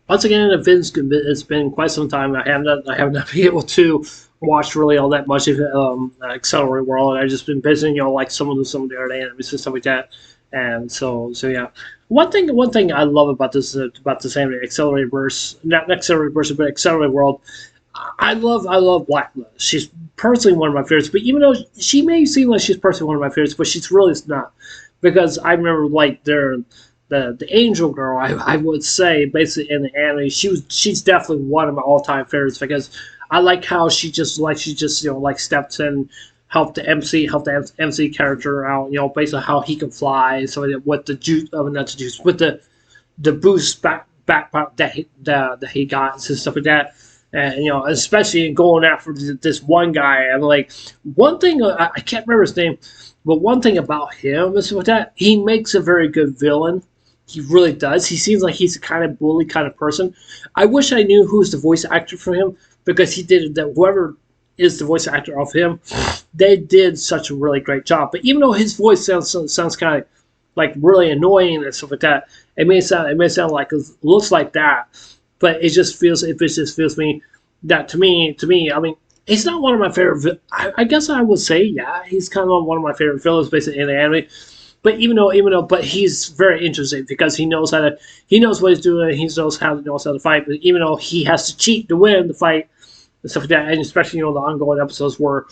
once again, it's been quite some time. I have not been able to watch really all that much of Accelerate World. I've just been busy, like some of the other animes and stuff like that. And so yeah. One thing I love about this anime, Accelerate Verse, not Accelerate Verse, but Accelerate World. I love Black Lotus. She's personally one of my favorites. But even though she may seem like she's personally one of my favorites, but she's really not, because I remember like the Angel Girl. I would say basically in the anime, she's definitely one of my all time favorites because I like how she just like steps in, help the MC character out. Basically how he can fly. So with the juice, not the juice, with the boost back that he got and stuff like that. And especially going after this one guy, and like one thing I can't remember his name, but one thing about him is with that he makes a very good villain. He really does. He seems like he's a kind of bully kind of person. I wish I knew who's the voice actor for him because he did that. Whoever is the voice actor of him, they did such a really great job. But even though his voice sounds kind of like really annoying and stuff like that, it may sound like it looks like that, but it just feels me that to me. I mean, he's not one of my favorite. I guess I would say yeah, he's kind of one of my favorite villains basically in the anime. But but he's very interesting because he knows what he's doing. He knows how to fight. But even though he has to cheat to win the fight and stuff like that, and especially the ongoing episodes where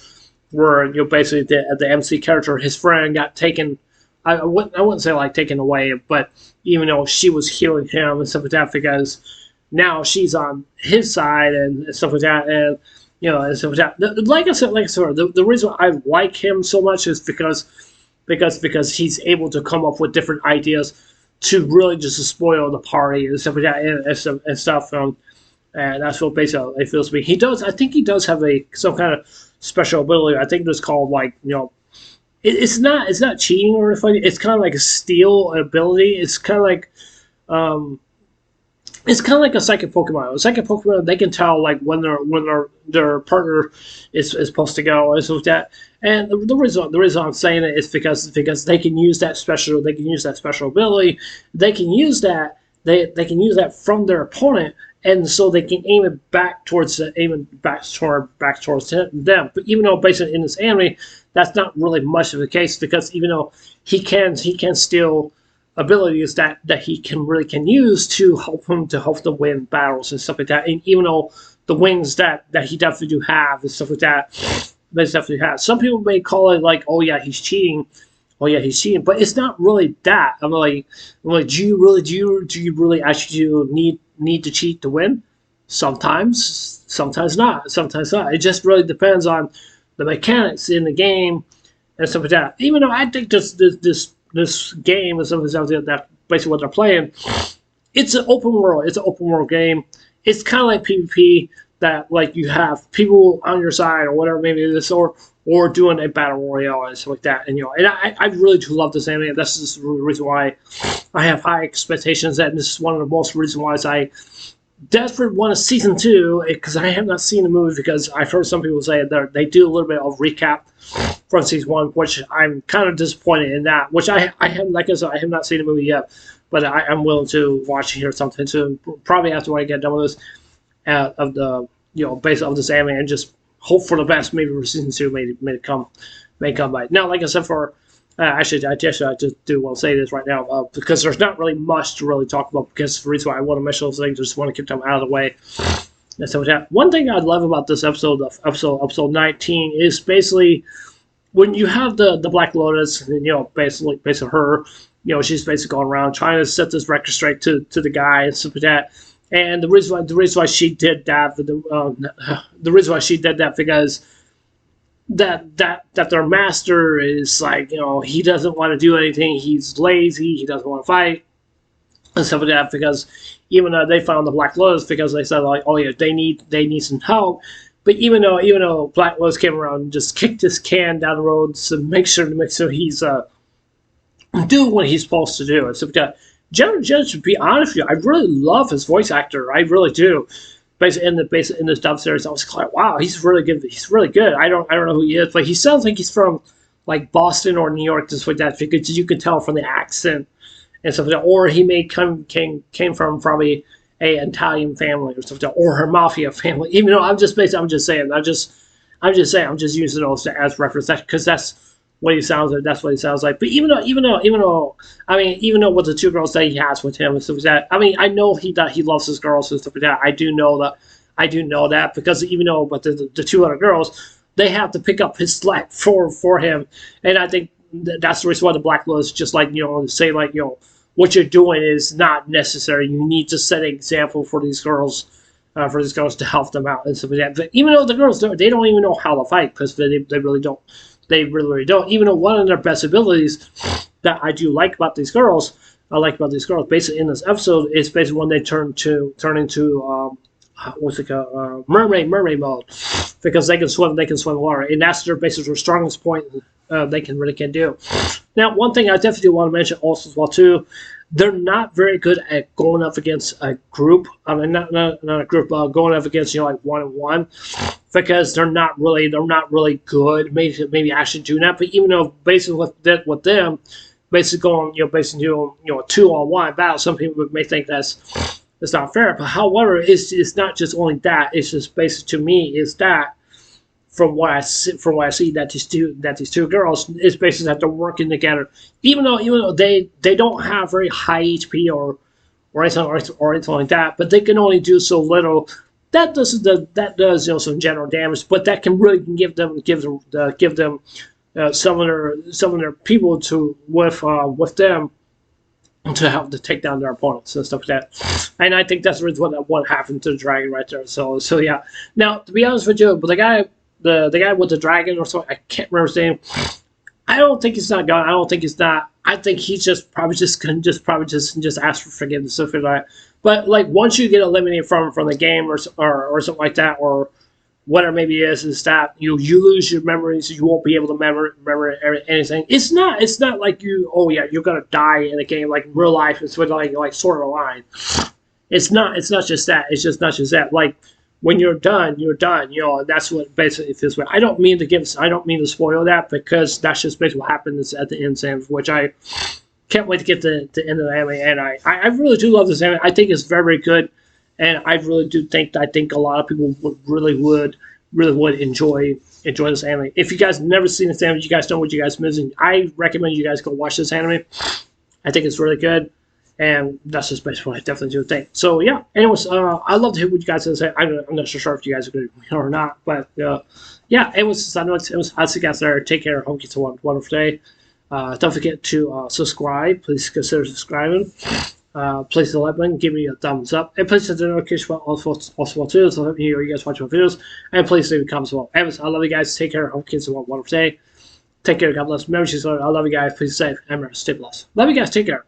basically the MC character, his friend got taken. I wouldn't say like taken away, but even though she was healing him and stuff like that, because now she's on his side and stuff like that, and and stuff like that. Like I said, the reason I like him so much is because he's able to come up with different ideas to really just to spoil the party and stuff like that and stuff. And that's what basically it feels to me. He does. I think he does have some kind of special ability. I think it's called like it's not cheating or anything. It's kind of like a steal ability. Um, it's kind of like a psychic Pokemon. A psychic Pokemon, they can tell like when their partner is supposed to go and stuff like that. And the reason I'm saying it is because they can use that special ability. They can use that they can use that from their opponent, and so they can aim it back towards them. But even though basically in this anime, that's not really much of the case because even though he can steal abilities that he can use to help them win battles and stuff like that. And even though the wins that he definitely do have and stuff like that, but definitely has. Some people may call it like, oh yeah, he's cheating. Oh yeah, he's cheating, but it's not really that. I'm like, do you really actually need to cheat to win? Sometimes not. Sometimes not. It just really depends on the mechanics in the game and stuff like that. Even though I think this game and some of that basically what they're playing, it's an open world. It's an open world game. It's kind of like PvP that like you have people on your side or whatever, maybe this or doing a battle royale and stuff like that. And and I really do love this anime. That's just the reason why I have high expectations. And this is one of the most reasons why I desperately want a season two because I have not seen the movie because I've heard some people say that they do a little bit of recap from season one, which I'm kind of disappointed in that. Which I have, like I said, I have not seen the movie yet, but I'm willing to watch it here sometime soon. Probably after I get done with this of the base of this anime and just hope for the best. Maybe for season two may come by. Now, like I said, actually, I just do want to say this right now because there's not really much to really talk about because the reason why I want to mention those things, I just want to keep them out of the way. And so that one thing I love about this episode 19 is basically when you have the Black Lotus and basically her, she's basically going around trying to set this record straight to the guy and stuff like that. And the reason why she did that, the reason why she did that because that their master is like he doesn't want to do anything. He's lazy. He doesn't want to fight and stuff like that because even though they found the Black Lotus because they said like oh yeah they need some help. But even though Black Lotus came around and just kicked this can down the road to make sure he's doing what he's supposed to do and stuff like that. General Judge, to be honest with you, I really love his voice actor. I really do. Basically, in this dub series, I was like, wow, he's really good. He's really good. I don't know who he is, but he sounds like he's from like Boston or New York, just like that, because you can tell from the accent and stuff like that. Or he may came from probably a Italian family or something, or her mafia family. Even though I'm just saying, I'm just using those as reference because that's what he sounds like. That's what he sounds like. But even though, I mean, even though with the two girls that he has with him and stuff like that, I mean, I know he loves his girls and stuff like that. I do know that because even though, but the two other girls, they have to pick up his slack for him, and I think that's the reason why the black law is just like, say like, what you're doing is not necessary. You need to set an example for these girls to help them out and stuff like that. But even though the girls they don't even know how to fight because they really don't. They really don't. Even though one of their best abilities that I do like about these girls, basically in this episode, is basically when they turn into what's it called, mermaid mode, because they can swim water, and that's their strongest point they can do. Now, one thing I definitely want to mention also as well too, they're not very good at going up against a group. I mean, not a group, going up against like 1-on-1, because they're not really good. Maybe I should do that. But even though basically with them, basically going a 2-on-1 battle, some people may think that's not fair. But however, it's not just only that. It's just basically, to me, is that from what I see that these two girls is basically that they're working together. Even though they don't have very high HP or anything like that, but they can only do so little. That does some general damage, but that can really give them some of their people with them to help to take down their opponents and stuff like that. And I think that's what happened to the dragon right there. So yeah. Now, to be honest with you, but the guy with the dragon or something, I can't remember his name. I don't think he's not gone. I don't think he's not. I think he's probably just ask for forgiveness and stuff like that. But like once you get eliminated from the game or something like that, or whatever maybe it is that you lose your memories, you won't be able to remember anything. It's not like you're gonna die in a game like in real life. It's with like Sword of the Line. It's not just that. It's just not just that. Like when you're done, and that's what basically it feels like. I don't mean to spoil that, because that's just basically what happens at the end, Sam, which I can't wait to get to the end of the anime. And I really do love this anime. I think it's very, very good, and I really do think a lot of people would enjoy this anime. If you guys have never seen this anime, you guys know what you guys are missing. I recommend you guys go watch this anime. I think it's really good. And that's just basically what I definitely do think. So yeah. Anyways, I love to hear what you guys have to say. I'm not sure if you guys agree with me or not, but yeah. Anyways, I'll see you guys there. Take care. Hope you have a wonderful day. Don't forget to subscribe. Please consider subscribing. Please the like button. Give me a thumbs up, and please hit the notification bell also too, so let me know you guys watch my videos. And please leave a comment as well. Anyways, I love you guys. Take care. Hope you guys have a wonderful day. Take care. God bless. Remember, I love you guys. Please stay safe and stay blessed. Love you guys. Take care.